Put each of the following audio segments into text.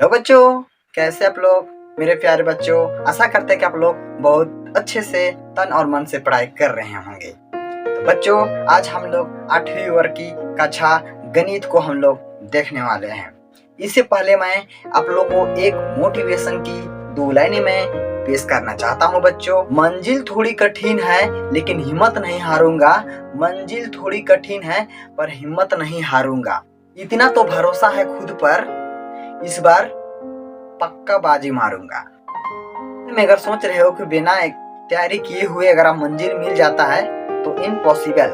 Hello बच्चों, कैसे आप लोग मेरे प्यारे बच्चों। आशा करते हैं कि आप लोग बहुत अच्छे से तन और मन से पढ़ाई कर रहे होंगे। तो बच्चों, आज हम लोग 8वीं वर्ग की कक्षा गणित को हम लोग देखने वाले हैं। इससे पहले मैं आप लोग को एक मोटिवेशन की 2 लाइनें मैं पेश करना चाहता हूँ बच्चों। मंजिल थोड़ी कठिन है लेकिन हिम्मत नहीं हारूंगा। मंजिल थोड़ी कठिन है पर हिम्मत नहीं हारूंगा। इतना तो भरोसा है खुद पर, इस बार पक्का बाजी मारूंगा। में अगर सोच रहे हो कि बिना तैयारी किए हुए अगर आप मंजिल मिल जाता है तो इम्पॉसिबल,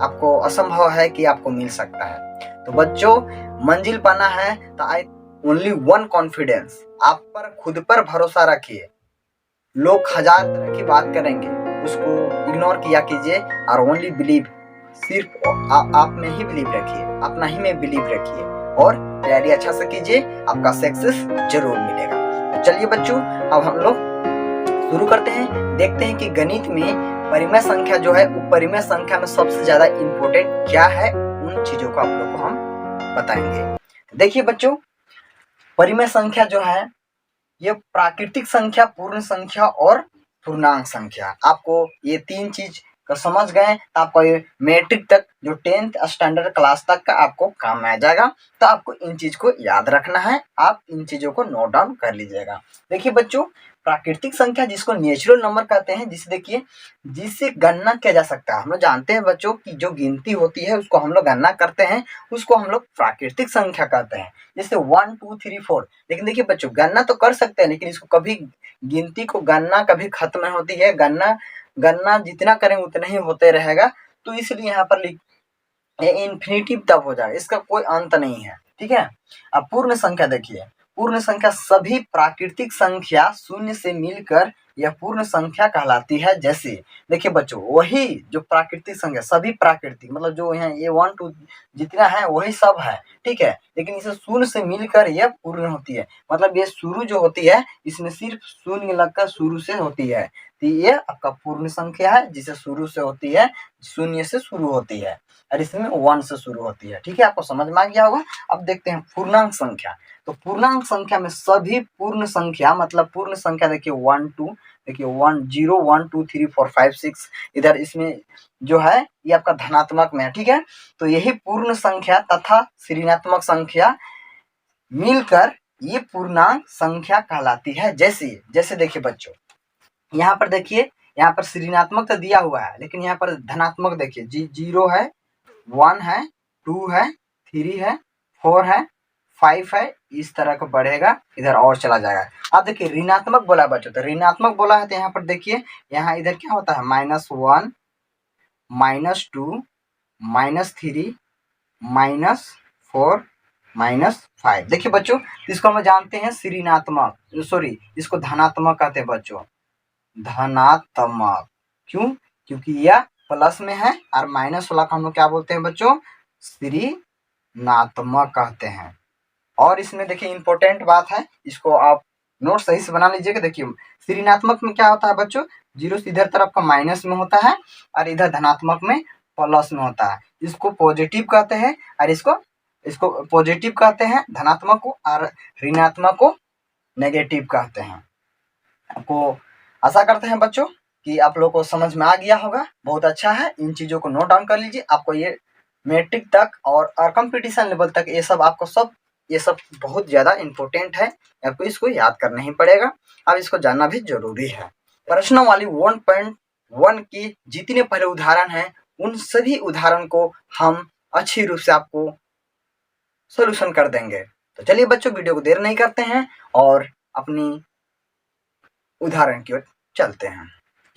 आपको असंभव है कि आपको मिल सकता है। तो बच्चों, मंजिल पाना है तो आई ओनली वन कॉन्फिडेंस, आप पर खुद पर भरोसा रखिए। लोग 1000 तरह की बात करेंगे, उसको इग्नोर किया कीजिए और ओनली बिलीव, सिर्फ आप में ही बिलीव रखिए, अपना ही में बिलीव रखिए और तैयारी अच्छा से कीजिए, आपका सक्सेस जरूर मिलेगा। तो चलिए बच्चों, अब हम लोग शुरू करते हैं। देखते हैं कि गणित में परिमेय संख्या जो है, वो परिमेय संख्या में सबसे ज्यादा इम्पोर्टेंट क्या है, उन चीजों को आप लोग को हम बताएंगे। देखिए बच्चों, परिमेय संख्या जो है ये प्राकृतिक संख्या, पूर्ण संख्या और पूर्णांक संख्या। आपको ये 3 चीज का समझ गए तो आपको ये मैट्रिक तक, जो 10th स्टैंडर्ड क्लास तक का आपको काम में आ जाएगा। तो आपको इन चीज को याद रखना है, आप इन चीजों को नोट डाउन कर लीजिएगा। देखिए बच्चों, प्राकृतिक संख्या जिसको नेचुरल नंबर कहते हैं, जिसे देखिए जिससे गणना किया जा सकता है। हम लोग जानते हैं बच्चों कि जो गिनती होती है उसको हम लोग गणना करते हैं, उसको हम लोग प्राकृतिक संख्या कहते हैं। जैसे 1 2 3 4। लेकिन देखिए बच्चों, गणना तो कर सकते हैं लेकिन इसको कभी, गिनती को गणना कभी खत्म नहीं होती है। गणना गणना जितना करें उतना ही होते रहेगा। तो इसलिए यहाँ पर इन्फिनिटिव तब हो जाएगा, इसका कोई अंत नहीं है। ठीक है। अब पूर्ण संख्या देखिए, पूर्ण संख्या सभी प्राकृतिक संख्या शून्य से मिलकर यह पूर्ण संख्या कहलाती है। जैसे देखिए बच्चों, वही जो प्राकृतिक संख्या, सभी प्राकृतिक मतलब जो यहाँ ये 1 2 जितना है वही सब है, ठीक है। लेकिन इसे शून्य से मिलकर यह पूर्ण होती है। मतलब ये शुरू जो होती है, इसमें सिर्फ शून्य लगकर शुरू से होती है, तो ये आपका पूर्ण संख्या है, जिसे शुरू से होती है, शून्य से शुरू होती है और इसमें 1 से शुरू होती है। ठीक है, आपको समझ में आ गया होगा। अब देखते हैं पूर्णांक संख्या। तो पूर्णांक संख्या में सभी पूर्ण संख्या, मतलब पूर्ण संख्या देखिए 1 2, देखिए 1 0 1 2 3 4 5 6, इधर इसमें जो है ये आपका धनात्मक में है। ठीक है, तो यही पूर्ण संख्या तथा ऋणात्मक संख्या मिलकर ये पूर्णांक संख्या कहलाती है। जैसे जैसे देखिए बच्चों, यहाँ पर देखिए, यहाँ पर ऋणात्मक तो दिया हुआ है लेकिन यहाँ पर धनात्मक देखिए, 0 है, 1 है, 2 है, 3 है, 4 है, 5 है, इस तरह का बढ़ेगा, इधर और चला जाएगा। अब देखिए ऋणात्मक बोला बच्चों, तो ऋणात्मक बोला है तो यहाँ पर देखिए, यहाँ इधर क्या होता है, -1 -2 -3 -4 -5। देखिए बच्चों, इसको हम जानते हैं ऋणात्मक, सॉरी इसको धनात्मक कहते हैं बच्चों, धनात्मक। क्यों? क्योंकि यह प्लस में है और माइनस वाला को हम लोग क्या बोलते हैं बच्चों, ऋणात्मक कहते हैं। और इसमें देखिए इंपॉर्टेंट बात है, इसको आप नोट सही से बना लीजिएगा। देखिए ऋणात्मक में क्या होता है बच्चों, 0 इधर तरफ का माइनस में होता है और इधर धनात्मक में प्लस में होता है। इसको पॉजिटिव कहते हैं और इसको इसको पॉजिटिव कहते हैं धनात्मक को, और ऋणात्मक को नेगेटिव कहते हैं। आपको आशा करते हैं बच्चों कि आप लोग को समझ में आ गया होगा। बहुत अच्छा है, इन चीज़ों को नोट डाउन कर लीजिए। आपको ये मैट्रिक तक और कंपटीशन लेवल तक ये सब आपको ये सब बहुत ज़्यादा इम्पोर्टेंट है, आपको इसको याद करना ही पड़ेगा। अब इसको जानना भी जरूरी है। प्रश्नावली 1.1 की जितने पहले उदाहरण हैं, उन सभी उदाहरण को हम अच्छी रूप से आपको सोल्यूशन कर देंगे। तो चलिए बच्चों, वीडियो को देर नहीं करते हैं और अपनी उदाहरण की ओर चलते हैं।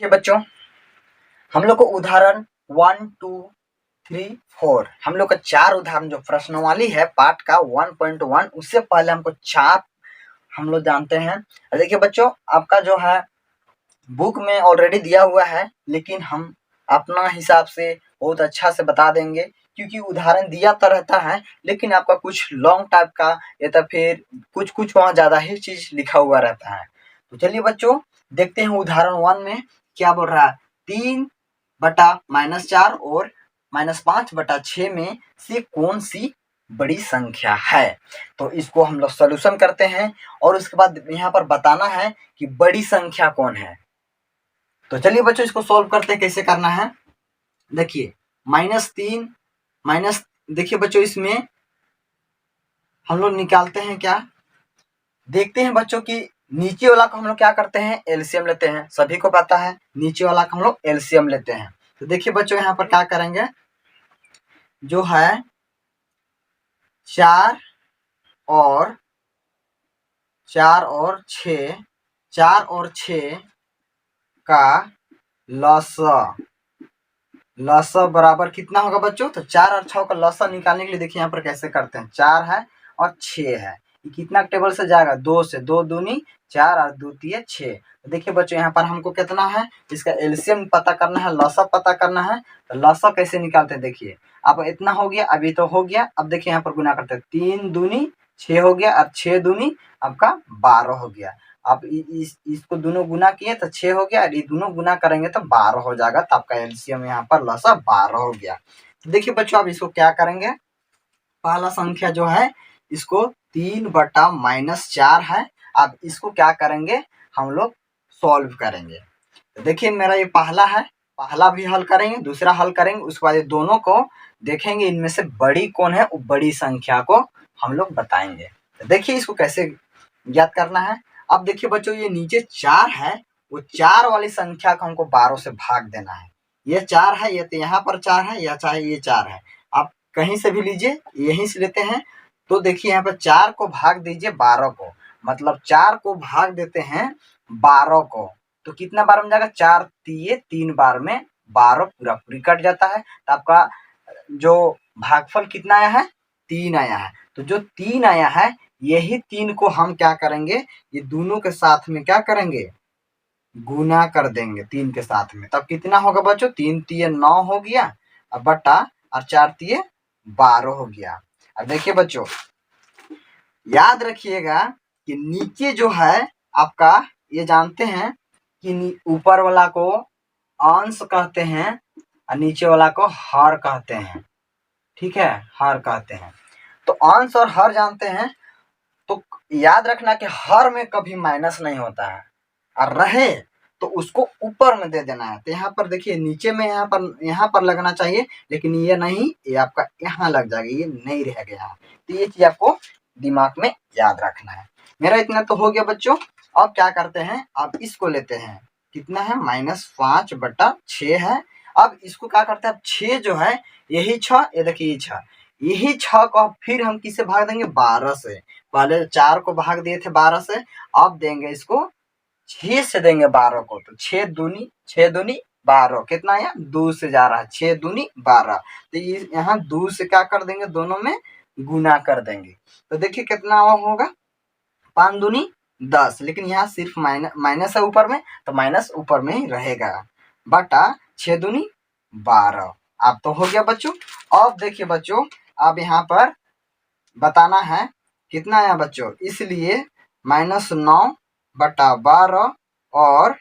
ये बच्चों, हम लोग को उदाहरण 1 2 3 4, हम लोग का 4 उदाहरण जो प्रश्नावली है पार्ट का 1.1, उससे पहले हमको 4 हम लोग जानते हैं। देखिए बच्चों, आपका जो है बुक में ऑलरेडी दिया हुआ है, लेकिन हम अपना हिसाब से बहुत अच्छा से बता देंगे, क्योंकि उदाहरण दिया तो रहता है लेकिन आपका कुछ लॉन्ग टाइप का या तो फिर कुछ कुछ वहाँ ज़्यादा ही चीज़ लिखा हुआ रहता है। तो चलिए बच्चों, देखते हैं उदाहरण 1 में क्या बोल रहा है। 3/-4 और -5/6 में से कौन सी बड़ी संख्या है। तो इसको हम लोग सॉल्यूशन करते हैं और उसके बाद यहाँ पर बताना है कि बड़ी संख्या कौन है। तो चलिए बच्चों इसको सॉल्व करते हैं, कैसे करना है। देखिए -3 माइनस, देखिए बच्चों इसमें हम लोग निकालते हैं क्या, देखते हैं बच्चों कि नीचे वाला को हम लोग क्या करते हैं, एलसीएम लेते हैं। सभी को पता है नीचे वाला को हम लोग एलसीएम लेते हैं। तो देखिए बच्चों यहाँ पर क्या करेंगे, जो है 4 और 6, 4 और 6 का लसा बराबर कितना होगा बच्चों। तो 4 और 6 का लसा निकालने के लिए देखिए यहाँ पर कैसे करते हैं, 4 है और 6 है, ये कितना टेबल से जाएगा, 2 से, 2 दूनी 4 और 2 तिये 6। तो देखिए बच्चों यहाँ पर हमको कितना है, इसका एलसीएम पता करना है, लसा पता करना है। तो लसा कैसे निकालते हैं, देखिए अब इतना हो गया, अभी तो हो गया, अब देखिए यहाँ पर गुना करते हैं, 3 दूनी 6 हो गया और 6 दूनी आपका 12 हो गया। अब इसको दोनों गुना किए तो 6 हो गया और ये दोनों गुना करेंगे तो 12 हो जाएगा। तो आपका एलसीएम यहाँ पर लसा 12 हो गया। तो देखिए बच्चों अब इसको क्या करेंगे, पहला संख्या जो है इसको 3/-4 है। अब इसको क्या करेंगे, हम लोग सॉल्व करेंगे। तो देखिए मेरा ये पहला है, पहला भी हल करेंगे, दूसरा हल करेंगे, उसके बाद ये दोनों को देखेंगे इनमें से बड़ी कौन है, वो बड़ी संख्या को हम लोग बताएंगे। तो देखिए इसको कैसे ज्ञात करना है। अब देखिए बच्चों ये नीचे 4 है, वो 4 वाली संख्या को हमको 12 से भाग देना है। ये 4 है, ये तो यहाँ पर 4 है, या चाहे ये 4 है, आप कहीं से भी लीजिए, यहीं से लेते हैं। तो देखिए यहाँ पर 4 को भाग दीजिए 12 को, मतलब 4 को भाग देते हैं 12 को, तो कितना बार में जाएगा, 4 तिये 3 बार में 12 पूरा पूरी कट जाता है। तो आपका जो भागफल कितना आया है, 3 आया है। तो जो 3 आया है, यही 3 को हम क्या करेंगे, ये दोनों के साथ में क्या करेंगे, गुना कर देंगे 3 के साथ में। तब कितना होगा बच्चों, 3 तिये 9 हो गया और बटा और 4 तिये 12 हो गया। अब देखिए बच्चों याद रखिएगा कि नीचे जो है आपका, ये जानते हैं कि ऊपर वाला को अंश कहते हैं और नीचे वाला को हर कहते हैं, ठीक है, हर कहते हैं। तो अंश और हर जानते हैं, तो याद रखना कि हर में कभी माइनस नहीं होता है, और रहे तो उसको ऊपर में दे देना है। तो यहाँ पर देखिए नीचे में यहाँ पर लगना चाहिए, लेकिन ये नहीं, ये आपका यहाँ लग जाएगा, ये नहीं रह गया। तो ये चीज आपको दिमाग में याद रखना है। मेरा इतना तो हो गया बच्चों। अब क्या करते हैं, अब इसको लेते हैं, कितना है, -5/6 है। अब इसको क्या करते हैं, अब 6 जो है यही 6, ये देखिए ये 6, यही 6 को फिर हम किससे भाग देंगे, 12 से। पहले 4 को भाग दिए थे 12 से, अब देंगे इसको 6 से देंगे 12 को। तो 6 दूनी 12, कितना आया, 2 से जा रहा है, 6 दूनी 12। तो ये यहाँ 2 से क्या कर देंगे, दोनों में गुना कर देंगे। तो देखिए कितना होगा, 5 दूनी 10, लेकिन यहाँ सिर्फ माइनस है ऊपर में, तो माइनस ऊपर में ही रहेगा, बटा 6 दूनी 12। अब तो हो गया बच्चों। अब देखिए बच्चों, अब यहाँ पर बताना है कितना आया बच्चों, इसलिए -9/12 और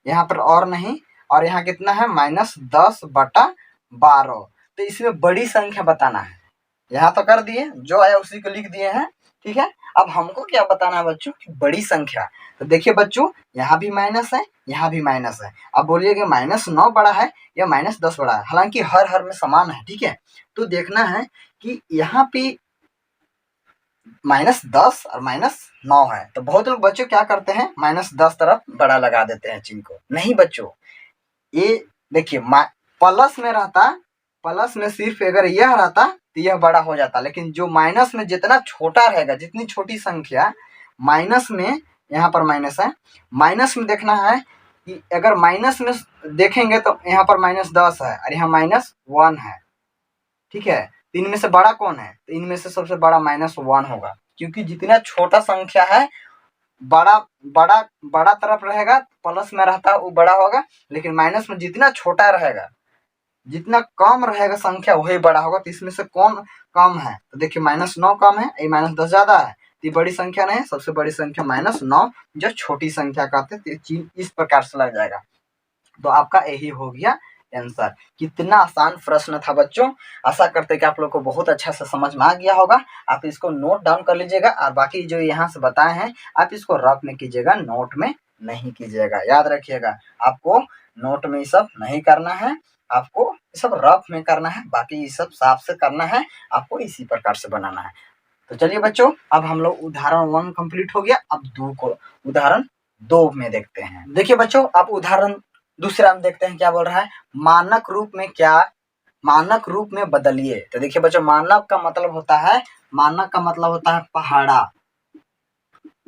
यहाँ पर और नहीं, और यहाँ कितना है, -10/12। तो इसमें बड़ी संख्या बताना है। यहाँ तो कर दिए, जो आया उसी को लिख दिए हैं, ठीक है। अब हमको क्या बताना है बच्चों, कि बड़ी संख्या। तो देखिए बच्चों यहाँ भी माइनस है, यहाँ भी माइनस है। अब बोलिएगा -9 बड़ा है या -10 बड़ा है, हालांकि हर में समान है, ठीक है। तो देखना है कि यहाँ पे -10 और -9 है। तो बहुत लोग बच्चों क्या करते हैं, -10 तरफ बड़ा लगा देते हैं चिन्ह को। नहीं बच्चों, ये देखिए प्लस में रहता, प्लस में सिर्फ अगर यह रहता तो यह बड़ा हो जाता, लेकिन जो माइनस में जितना छोटा रहेगा, जितनी छोटी संख्या माइनस में, यहाँ पर माइनस है, माइनस में देखना है कि अगर माइनस में देखेंगे तो यहाँ पर -10 है और यहाँ -1 है, ठीक है। तो इनमें से बड़ा कौन है, तो इनमें से सबसे बड़ा -1 होगा, क्योंकि जितना छोटा संख्या है बड़ा तरफ रहेगा, प्लस में रहता वो बड़ा होगा, लेकिन माइनस में जितना छोटा रहेगा, जितना कम रहेगा संख्या वही बड़ा होगा। तो इसमें से कौन कम है, तो देखिए -9 कम है, ये -10 ज्यादा है, तो ये बड़ी संख्या नहीं है। सबसे बड़ी संख्या -9, जो छोटी संख्या कहते हैं। तो इस प्रकार से लग जाएगा। तो आपका यही हो गया आंसर। कितना आसान प्रश्न था बच्चों। आशा करते कि आप लोग को बहुत अच्छा से समझ में आ गया होगा। आप इसको नोट डाउन कर लीजिएगा और बाकी जो यहाँ से बताए हैं आप इसको रफ में कीजिएगा, नोट में नहीं कीजिएगा। याद रखिएगा आपको नोट में ये सब नहीं करना है, आपको ये सब रफ में करना है, बाकी ये सब साफ से करना है, आपको इसी प्रकार से बनाना है। तो चलिए बच्चों, अब हम लोग उदाहरण 1 कंप्लीट हो गया। अब उदाहरण 2 में देखते हैं। देखिए बच्चों, आप उदाहरण दूसरा में देखते हैं क्या बोल रहा है। मानक रूप में क्या, मानक रूप में बदलिए। तो देखिए बच्चों, मानक का मतलब होता है, मानक का मतलब होता है पहाड़ा।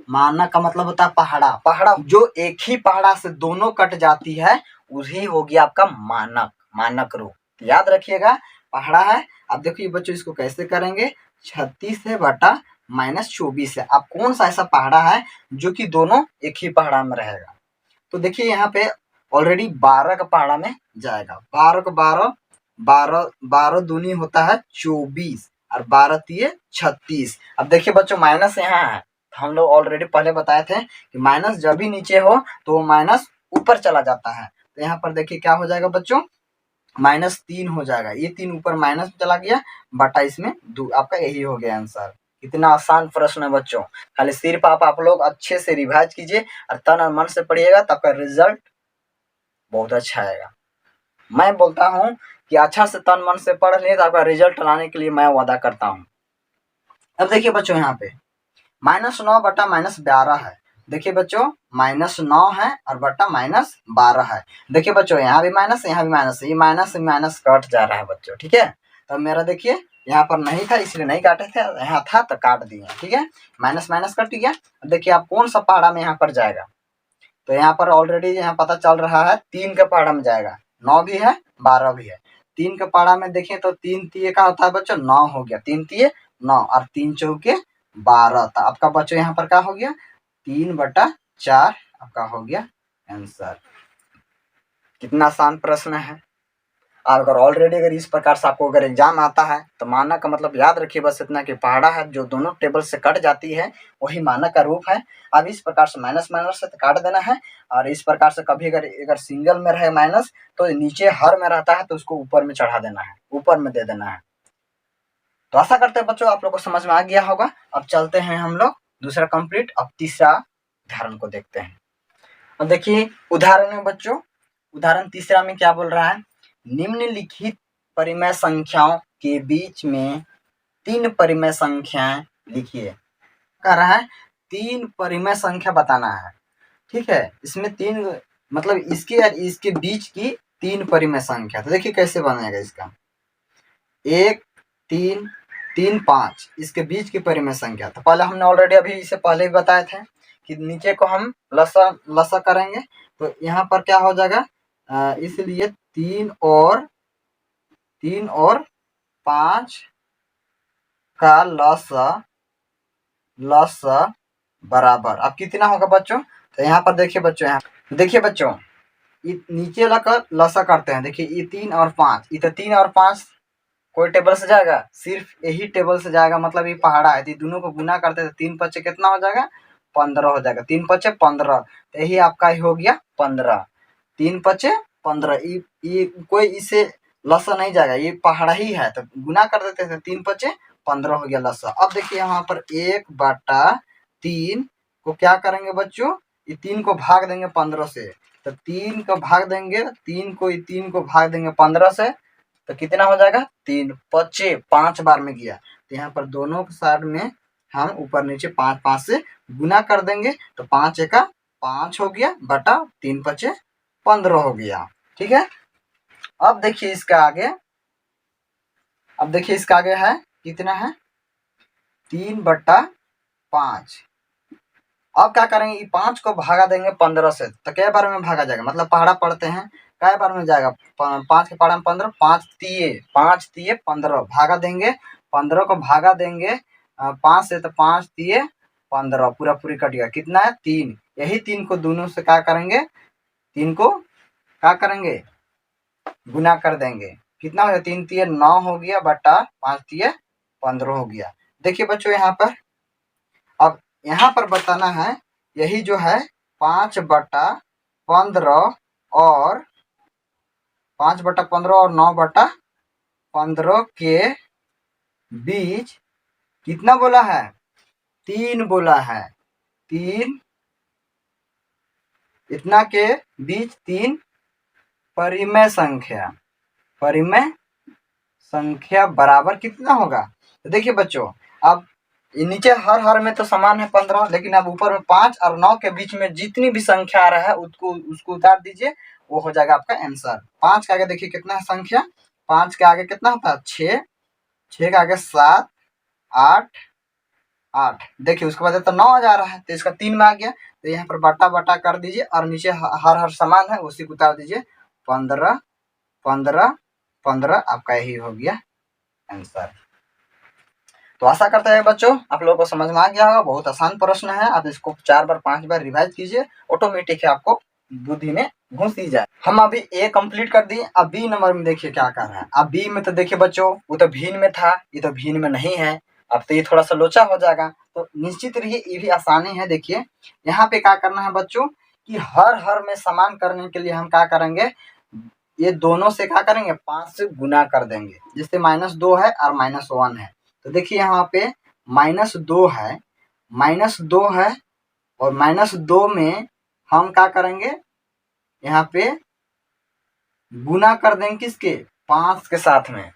मानक का मतलब होता है पहाड़ा। पहाड़ा जो एक ही पहाड़ा से दोनों कट जाती है वही हो गया आपका मानक, मानक रूप। तो याद रखिएगा पहाड़ा है। अब देखिए बच्चों, इसको कैसे करेंगे। 36 है बटा -24 है। अब कौन सा ऐसा पहाड़ा है जो कि दोनों एक ही पहाड़ा में रहेगा। तो देखिए यहाँ पे ऑलरेडी 12 का पहाड़ा में जाएगा। 12 को 12, 12 दूनी होता है 24 और 12 तिये 36। अब देखिए बच्चों, माइनस यहाँ है। हम लोग ऑलरेडी पहले बताए थे कि माइनस जब भी नीचे हो तो माइनस ऊपर चला जाता है। तो यहाँ पर देखिए क्या हो जाएगा बच्चों, -3 हो जाएगा। ये 3 ऊपर माइनस में चला गया बटा इसमें 2। आपका यही हो गया आंसर। कितना आसान प्रश्न है बच्चों। खाली सिर्फ आप लोग अच्छे से रिवाइज कीजिए और तन और मन से पढ़िएगा, तब का रिजल्ट बहुत अच्छा आएगा। मैं बोलता हूँ कि अच्छा से तन मन से पढ़ लिए तो आपका रिजल्ट लाने के लिए मैं वादा करता हूँ। अब देखिए बच्चों, यहाँ पे -9 बटा -12 है। देखिए बच्चों, -9 है और बटा -12 है। देखिए बच्चों, यहाँ भी माइनस, यहाँ भी माइनस है। ये माइनस से माइनस कट जा रहा है बच्चों, ठीक है। तो मेरा देखिए यहाँ पर नहीं था इसलिए नहीं काटे थे, यहाँ था तो काट दिए, ठीक है। माइनस माइनस कट गया। देखिए आप कौन सा पहाड़ा में यहाँ पर जाएगा। तो यहाँ पर ऑलरेडी यहाँ पता चल रहा है 3 के पहाड़ा में जाएगा। 9 भी है 12 भी है। 3 के पहाड़ा में देखें तो 3 तिये का होता है बच्चों 9 हो गया। 3 तिये 9 और 3 चौके 12। तो आपका बच्चों यहाँ पर क्या हो गया, 3 बटा 4 आपका हो गया आंसर। कितना आसान प्रश्न है। और अगर ऑलरेडी अगर इस प्रकार से आपको अगर एग्जाम आता है तो मानक का मतलब याद रखिए बस इतना कि पहाड़ा है जो दोनों टेबल से कट जाती है वही मानक का रूप है। अब इस प्रकार से माइनस माइनस से तो काट देना है। और इस प्रकार से कभी अगर सिंगल में रहे माइनस तो नीचे हर में रहता है तो उसको ऊपर में चढ़ा देना है, ऊपर में दे देना है। तो आशा करते हैं बच्चों आप लोग को समझ में आ गया होगा। अब चलते हैं हम लोग दूसरा कंप्लीट। अब तीसरा उदाहरण को देखते हैं। अब देखिए उदाहरण में बच्चों, उदाहरण तीसरा में क्या बोल रहा है। निम्नलिखित परिमेय संख्याओं के बीच में 3 परिमेय संख्याएं लिखिए। कह रहा है 3 परिमेय संख्या बताना है, ठीक है। इसमें 3 मतलब इसके और इसके बीच की 3 परिमेय संख्या। तो देखिए कैसे बनेगा इसका। 1 3 3 5 इसके बीच की परिमेय संख्या। तो पहले हमने ऑलरेडी अभी इसे पहले भी बताए थे कि नीचे को हम लसा करेंगे तो यहाँ पर क्या हो जाएगा, इसलिए 3 और 5 का लसा बराबर अब कितना होगा बच्चों। तो यहाँ पर देखिए बच्चों, यहाँ देखिए बच्चों नीचे लकर लसा करते हैं। देखिए ये 3 और 5, ये तो 3 और 5 कोई टेबल से जाएगा, सिर्फ यही टेबल से जाएगा। मतलब ये पहाड़ा है तो दोनों को गुना करते हैं। 3 पच्चे कितना हो जाएगा, 15 हो जाएगा। 3 पच्चे 15, तो यही आपका ही हो गया 15। 3 पच्चे 15, ये कोई इसे लसा नहीं जाएगा, ये पहाड़ा ही है तो गुना कर देते थे। 3 पच्चे 15 हो गया लसा। अब देखिए यहाँ पर 1 बटा 3 को क्या करेंगे बच्चों, ये 3 को भाग देंगे 15 से। तो 3 को भाग देंगे, 3 को भाग देंगे 15 से तो कितना हो जाएगा, 3 पच्चे 5 बार में गया। तो यहाँ पर दोनों साइड में हम ऊपर नीचे 5 5 से गुना कर देंगे तो 5 एका 5 हो गया बटा 3 पच्चे 15 हो गया, ठीक है। अब देखिए इसका आगे, अब देखिए इसका आगे है कितना है, 3 बटा 5। अब क्या करेंगे, ये 5 को भागा देंगे 15 से तो कै बार में भागा जाएगा, मतलब पहाड़ा पढ़ते हैं कै बार में जाएगा। 5 के पहाड़ा में 15, 5 तिये 15 भागा देंगे। 15 को भागा देंगे 5 से तो 5 तिये 15 पूरा पूरी कट गया। कितना है 3। यही 3 को दोनों से क्या करेंगे, 3 को क्या करेंगे गुना कर देंगे। कितना हो गया, 3 तिये 9 हो गया बटा 5 तिये 15 हो गया। देखिए बच्चों यहाँ पर, अब यहाँ पर बताना है यही जो है 5 बटा 15 और 5/15 और 9/15 के बीच कितना बोला है? 3 बोला है। 3, इतना के बीच 3 परिमेय संख्या बराबर कितना होगा? तो देखिए बच्चों, अब नीचे हर में तो समान है 15, लेकिन अब ऊपर में 5 और 9 के बीच में जितनी भी संख्या आ रहा है उसको उतार दीजिए, वो हो जाएगा आपका आंसर। 5 के आगे देखिए कितना है संख्या, 5 के आगे कितना होता है? 6, 6 के आगे 7, 8, 8। देखिए उसके बाद तो 9 आ जा रहा है, तो इसका 3 में आ गया, तो यहाँ पर बटा कर दीजिए और नीचे हर समान है उसी को उतार दीजिए। 15, 15, 15 आपका यही हो गया आंसर। तो आशा करते हैं बच्चों आप लोगों को समझ में आ गया होगा। बहुत आसान प्रश्न है, आप इसको 4 बार 5 बार रिवाइज कीजिए, ऑटोमेटिक है आपको बुद्धि में घुस ही जाए। हम अभी ए कंप्लीट कर दिए, अब बी नंबर में देखिए क्या कर रहा है। अब बी में तो देखिए बच्चों, वो तो भिन्न में था, ये तो भिन्न में नहीं है। अब तो ये थोड़ा सा लोचा हो जाएगा, तो निश्चित रहिए ये भी आसानी है। देखिए यहाँ पे क्या करना है बच्चों कि हर में समान करने के लिए हम क्या करेंगे, ये दोनों से क्या करेंगे 5 से गुना कर देंगे। जैसे -2 है और -1 है, तो देखिए यहाँ पे -2 है, -2 है और -2 में हम क्या करेंगे, यहाँ पे गुना कर देंगे किसके? 5 के साथ में।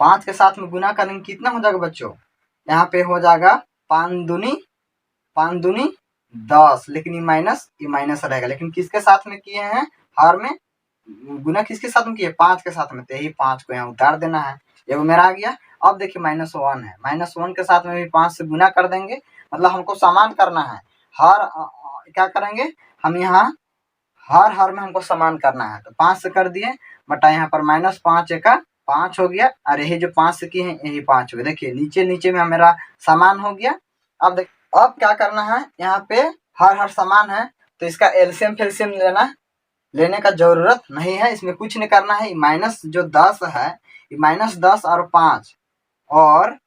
5 के साथ में गुना करेंगे, कितना हो जाएगा बच्चों? यहाँ पे हो जाएगा 5 दूनी 10, लेकिन ये माइनस रहेगा। लेकिन किसके साथ में किए हैं? हर में गुना किसके साथ में किए? 5 के साथ में, तो यही 5 को यहाँ उतार देना है। ये मेरा आ गया। अब देखिए -1 है, -1 के साथ में भी 5 से गुना कर देंगे, मतलब हमको समान करना है। क्या करेंगे हम यहाँ हर में हमको समान करना है, तो 5 से कर दिए, बटा यहाँ पर -5 एका 5 हो गया, और यही जो 5 से किए हैं यही 5 हो गया। देखिए नीचे में मेरा समान हो गया। अब क्या करना है, यहाँ पे हर समान है, तो इसका एलसीएम फेलसीएम लेने का जरूरत नहीं है, इसमें कुछ नहीं करना है। माइनस जो 10 है, -10 और 5 और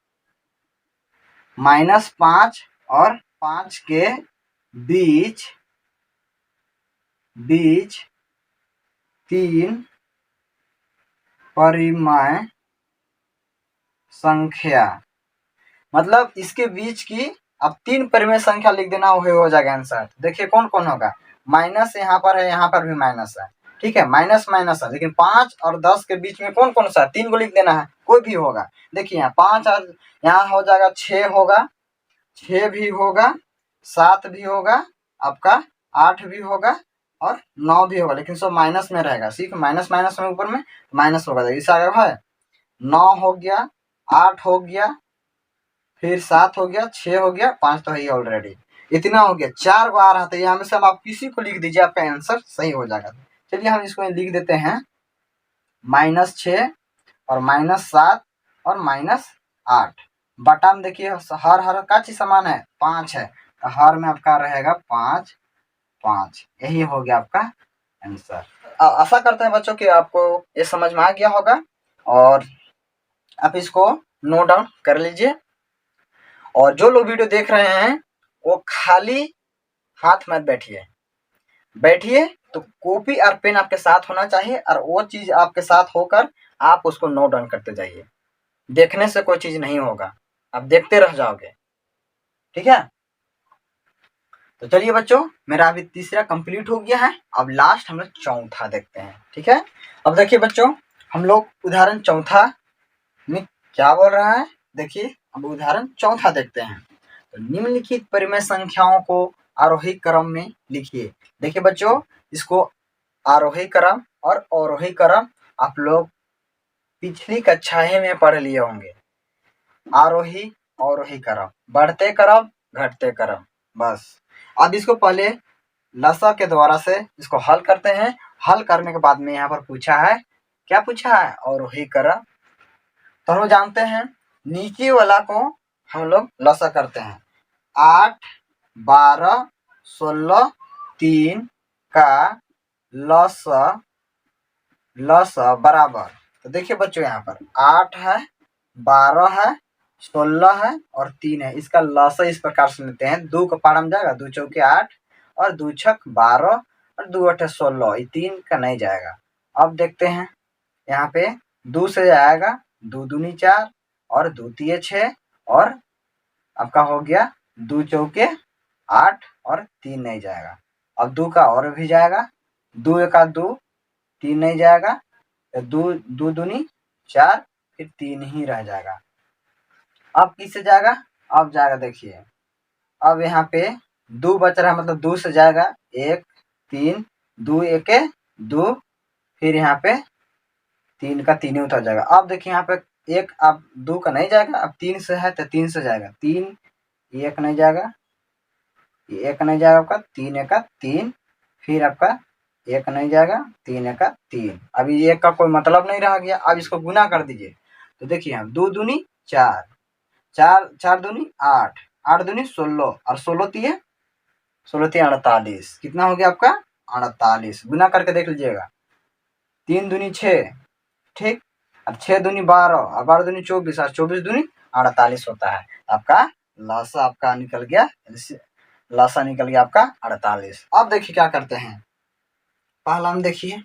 -5 और 5 के बीच 3 परिमेय संख्या, मतलब इसके बीच की अब 3 परिमेय संख्या लिख देना, वही हो जाएगा आंसर। देखिए कौन कौन होगा, माइनस यहाँ पर है, यहाँ पर भी माइनस है, ठीक है, माइनस है, लेकिन 5 और 10 के बीच में कौन कौन सा? 3 को लिख देना है, कोई भी होगा। देखिए यहाँ 5 और यहाँ हो जाएगा 6 होगा, 6 भी होगा, 7 भी होगा, आपका 8 भी होगा और 9 भी होगा, लेकिन सब माइनस में रहेगा। सिर्फ माइनस में ऊपर में माइनस होगा। इस आगे है 9 हो गया, 8 हो गया, फिर 7 हो गया, 6 हो गया, 5 तो है ही ऑलरेडी, इतना हो गया। 4 को आ रहा था, यहाँ में से आप किसी को लिख दीजिए, आपका आंसर सही हो जाएगा। चलिए हम इसको लिख देते हैं, -6 और -7 और -8 बटा में देखिए हर का चीज समान है, 5 है, तो हर में आपका रहेगा 5 5, यही हो गया आपका आंसर। आशा करते हैं बच्चों कि आपको ये समझ में आ गया होगा, और आप इसको नोट डाउन कर लीजिए। और जो लोग वीडियो देख रहे हैं वो खाली हाथ मत बैठिए, तो कॉपी और पेन आपके साथ होना चाहिए, और वो चीज आपके साथ होकर आप उसको नोट डाउन करते जाइए। देखने से कोई चीज नहीं होगा, आप देखते रह जाओगे, ठीक है। तो चलिए बच्चों, मेरा अभी तीसरा कंप्लीट हो गया है, अब लास्ट हम लोग चौथा देखते हैं, ठीक है। अब देखिए बच्चों, हम लोग उदाहरण चौथा में क्या बोल रहा है, देखिए अब उदाहरण चौथा देखते हैं। तो निम्नलिखित परिमेय संख्याओं को आरोही क्रम में लिखिए। देखिए बच्चों, इसको आरोही क्रम और अवरोही क्रम आप लोग पिछली कक्षाएं में पढ़ लिए होंगे। आरोही अवरोही क्रम, बढ़ते क्रम घटते क्रम, बस। अब इसको पहले लसा के द्वारा से इसको हल करते हैं। हल करने के बाद में यहाँ पर पूछा है, क्या पूछा है? अवरोही क्रम। तो हम लोग जानते हैं नीचे वाला को हम लोग लसा करते हैं, 8, 12, 16, 3 का लसा बराबर। तो देखिए बच्चों, यहाँ पर 8 है, 12 है, 16 है और 3 है। इसका लसा इस प्रकार से लेते हैं, 2 का पारा में जाएगा, 2 चौके 8 और 2 छक 12 और 2 8 16, ये 3 का नहीं जाएगा। अब देखते हैं यहाँ पे 2 से जाएगा, 2 दूनी 4 और 2 तिये 6 और आपका हो गया 2 चौके 8 और 3 नहीं जाएगा। अब 2 का और भी जाएगा, 2 एका 2, 3 नहीं जाएगा, 2 दूनी 4, फिर 3 ही रह जाएगा। अब किससे जाएगा? अब जाएगा देखिए, अब यहाँ पे 2 बच रहा है, मतलब 2 से जाएगा 1 3, 2 एके 2, फिर यहाँ पे 3 का 3 ही उतर जाएगा। अब देखिए यहाँ पे 1 अब 2 का नहीं जाएगा, अब 3 से है तो 3 से जाएगा, 3 1 नहीं जाएगा, 1 नहीं जाएगा आपका, 3 एका 3, फिर आपका 1 नहीं जाएगा, 3 एका 3। अभी 1 का कोई मतलब नहीं रह गया। अब इसको गुना कर दीजिए, तो देखिए यहाँ 2 दूनी 4, 4 दूनी 8, 8 दूनी 16 और 16 तिये 48। कितना हो गया आपका? 48। गुना करके देख लीजिएगा, 3 दूनी 6, ठीक, और 6 दूनी 12 और 12 दूनी 24 और 24 दूनी 48 होता है। आपका लासा आपका निकल गया, लासा निकल गया आपका 48। अब देखिए क्या करते हैं, पहला हम देखिए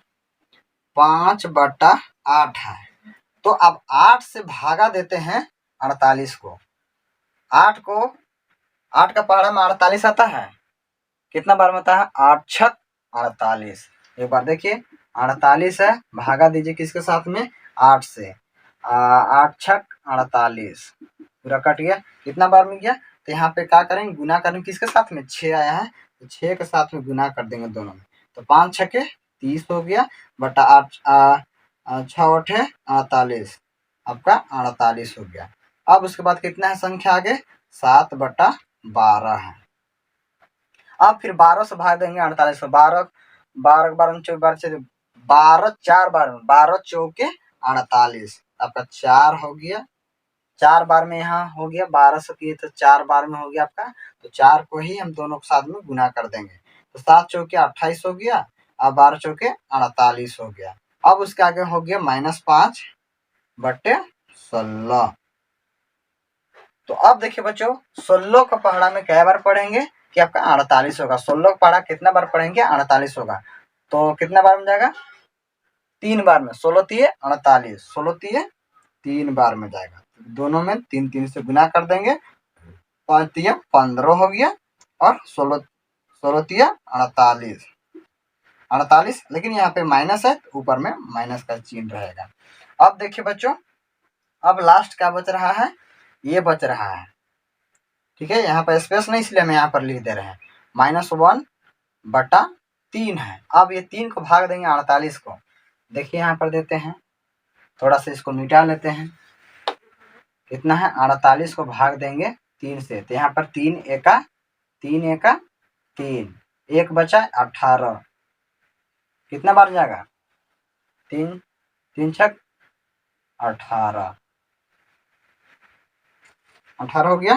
5/8 है, तो अब 8 से भागा देते हैं 48 को। 8 का पहाड़ा में 48 आता है, कितना बार में आता है? 8 छक 48। एक बार देखिए 48 है, भागा दीजिए किसके साथ में? 8 से। 8 छक 48, पूरा कट गया। कितना बार में गया? तो यहाँ पे क्या करेंगे? गुना करेंगे किसके साथ में? 6 आया है, तो 6 के साथ में गुना कर देंगे दोनों में, तो 5 छके 30 हो गया, बटा 8 6 8 48, आपका 48 हो गया। अब उसके बाद कितना है संख्या आगे? 7/12 है। अब फिर 12 से भाग देंगे 48 को, 12 12 12 12 4 बार में, 12 चौके 48, आपका 4 हो गया। 4 बार में यहाँ हो गया, 12 से किए तो 4 बार में हो गया आपका, तो 4 को ही हम दोनों के साथ में गुना कर देंगे, तो 7 चौके 28 हो गया, अब 12 चौके 48 हो गया। अब उसके आगे हो गया -5/16। तो अब देखिए बच्चों, 16 का पहाड़ा में क्या बार पढ़ेंगे कि आपका 48 होगा। 16 का पहाड़ा कितना बार पढ़ेंगे? 48 होगा, तो कितना बार में जाएगा? 3 बार में, 16 तिये 48, 16 तिये 3 बार में जाएगा, दोनों में 3 3 से गुना कर देंगे, 5 तिया 15 हो गया और 16 तिया 48, 48, लेकिन यहाँ पे माइनस है, ऊपर में माइनस का चिन्ह रहेगा। अब देखिए बच्चों, अब लास्ट क्या बच रहा है? ये बच रहा है, ठीक है, यहाँ पर स्पेस नहीं, इसलिए हम यहाँ पर लिख दे रहे हैं, -1/3 है। अब ये 3 को भाग देंगे 48 को, देखिए यहाँ पर देते हैं, थोड़ा सा इसको मिटा लेते हैं, कितना है? 48 को भाग देंगे 3 से, तो यहाँ पर 3 एका 3, 1 बचा 18, कितना बार जाएगा? 3 3 छक 18, 18 हो गया।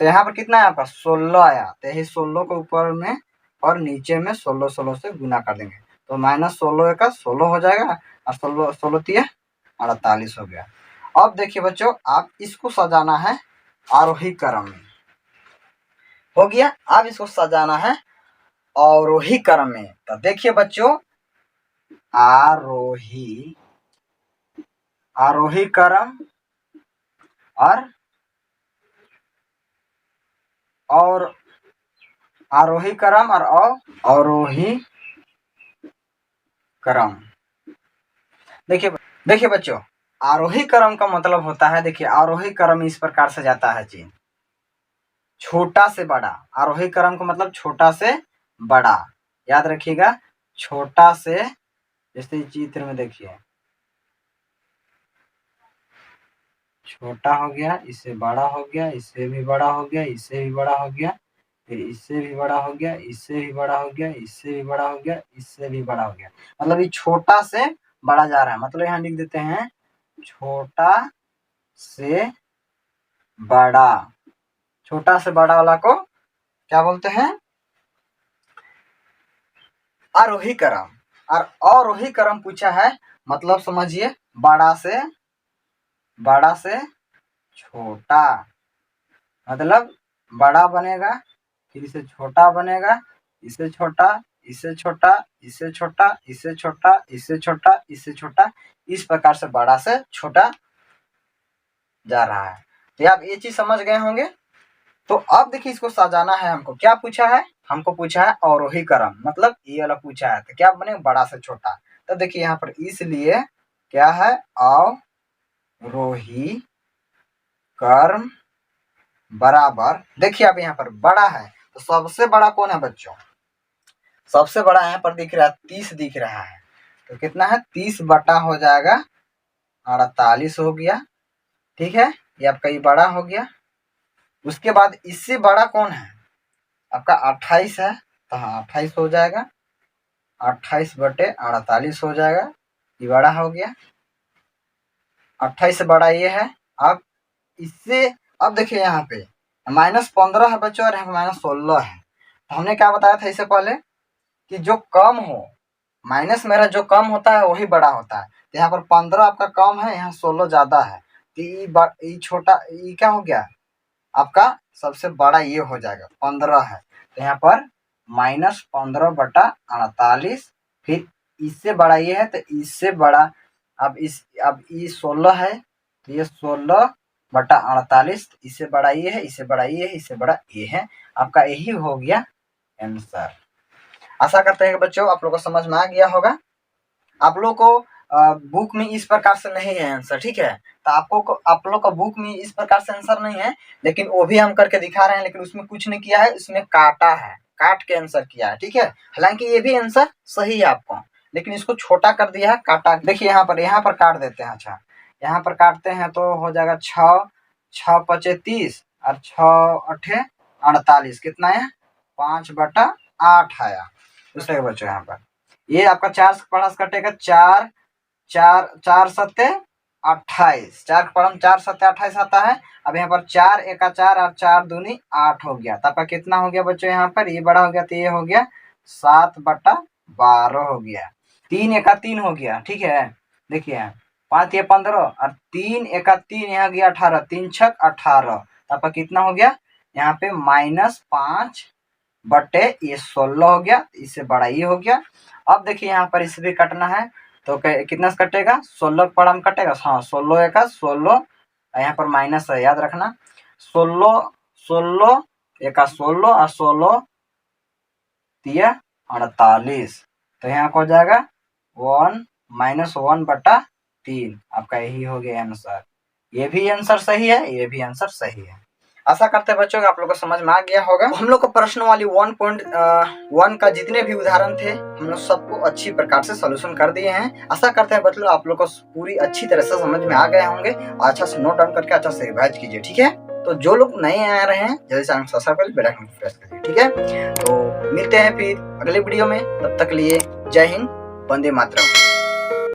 तो यहाँ पर कितना है आपका? 16 आया, तो यही 16 को ऊपर में और नीचे में 16 16 से गुना कर देंगे, तो -16 एका 16 हो जाएगा और 16 16 तिया 48 हो गया। अब देखिए बच्चों, आप इसको सजाना है आरोही क्रम में, हो गया। अब इसको सजाना है अवरोही क्रम में, तो देखिए बच्चों, आरोही क्रम और आरोही क्रम और अवरोही क्रम। देखिए बच्चों, आरोही क्रम का मतलब होता है, देखिए आरोही क्रम इस प्रकार से जाता है जी, छोटा से बड़ा। आरोही क्रम का मतलब छोटा से बड़ा, याद रखिएगा, छोटा से, जैसे चित्र में देखिए, छोटा हो गया, इससे बड़ा हो गया, इससे भी बड़ा हो गया, इससे भी बड़ा हो गया, फिर इससे भी बड़ा हो गया, इससे भी बड़ा हो गया, इससे भी बड़ा हो गया, इससे भी बड़ा हो गया, मतलब ये छोटा से बड़ा जा रहा है। मतलब यहाँ लिख देते हैं छोटा से बड़ा, छोटा से बड़ा वाला को क्या बोलते हैं? आरोही क्रम। और अवरोही क्रम पूछा है, मतलब समझिए, बड़ा से छोटा, मतलब बड़ा बनेगा, फिर इसे छोटा बनेगा, इससे छोटा, इससे छोटा, इससे छोटा, इससे छोटा, इससे छोटा, इससे छोटा, इस प्रकार से बड़ा से छोटा जा रहा है। तो आप ये चीज समझ गए होंगे। तो अब देखिए इसको सजाना है हमको। क्या पूछा है? हमको पूछा है अवरोही क्रम, मतलब ये वाला पूछा है। तो क्या बने? बड़ा से छोटा। तो देखिए यहाँ पर इसलिए क्या है? अवरोही क्रम बराबर, देखिए अब यहाँ पर बड़ा है तो सबसे बड़ा कौन है बच्चों? सबसे बड़ा यहाँ पर दिख रहा है 30 दिख रहा है। तो कितना है? 30 बटा हो जाएगा 48 हो गया। ठीक है, ये आपका ये बड़ा हो गया। उसके बाद इससे बड़ा कौन है? आपका 28 है। तो हाँ 28 हो जाएगा, 28 बटे 48 हो जाएगा, ये बड़ा हो गया। 28 से बड़ा ये है। अब इससे अब देखिए यहाँ पे -15 है बच्चों और यहाँ पे -16 है। तो हमने क्या बताया था इससे पहले कि जो कम हो, माइनस मेरा जो कम होता है वही बड़ा होता है। तो यहाँ पर 15 आपका कम है, यहाँ 16 ज्यादा है। तो ये छोटा, ये क्या हो गया? आपका सबसे बड़ा ये हो जाएगा 15 है। तो यहाँ पर -15 बटा 48, फिर इससे बड़ा ये है तो इससे बड़ा, अब ये 16 है तो ये 16 बटा 48, इससे बड़ा ये है, इससे बड़ा ये है, इससे बड़ा ये है। आपका यही हो गया आंसर। आशा करते हैं कि बच्चों आप लोगों को समझ में आ गया होगा। आप लोग को बुक में इस प्रकार से नहीं है आंसर, ठीक है? तो आप लोग का बुक में इस प्रकार से आंसर नहीं है, लेकिन वो भी हम करके दिखा रहे हैं। लेकिन उसमें कुछ नहीं किया है, उसमें काटा है, काट के आंसर किया है, ठीक है? हालांकि ये भी आंसर सही है आपको, लेकिन इसको छोटा कर दिया है, काटा। देखिए यहाँ पर काट देते हैं। अच्छा, यहाँ पर काटते हैं तो हो जाएगा 6 पचे 30 और 6 अठे 48, कितना है? 5 बटा 8 आया। दूसरे बच्चों यहाँ पर ये आपका 4 से पढ़ा कटेगा, 4 सत्ते 28, 4 पढ़म 4 सत्ते 28 आता है। अब यहाँ पर 4 एका 4 और 4 दूनी 8 हो गया। तब कितना हो गया बच्चों? यहाँ पर ये बड़ा हो गया तो ये हो गया 7 बटा 12 हो गया। 3 एका 3 हो गया, ठीक है? देखिए 5 ये 15 और 3 एका 3 यहाँ गया 18, 3 छक 18। तब कितना हो गया? यहाँ पे -5 बटे ये 16 हो गया, इससे बड़ा ये हो गया। अब देखिए यहाँ पर इसे भी कटना है तो कितना से कटेगा? 16 पर हम कटेगा, हाँ 16 एका 16, यहाँ पर माइनस है याद रखना। 16 एका 16 और 16 तिया 48। तो यहाँ को हो जाएगा 1 -1 बटा 3। आपका यही हो गया आंसर। ये भी आंसर सही है, ये भी आंसर सही है। आशा करते हैं बच्चों आप लोग को समझ में आ गया होगा। हम लोग को प्रश्न वाली 1.1 का जितने भी उदाहरण थे हम लोग सबको अच्छी प्रकार से सॉल्यूशन कर दिए हैं। आशा करते हैं बच्चों आप लोग को पूरी अच्छी तरह से समझ में आ गए होंगे। अच्छा से नोट डाउन करके अच्छा से रिवाइज कीजिए, ठीक है? तो जो लोग नए आ रहे हैं जल्दी से चैनल सब्सक्राइब कर बेल आइकन प्रेस करिए, ठीक है? तो मिलते हैं फिर अगले वीडियो में, तब तक लिए जय हिंद, वंदे मातरम।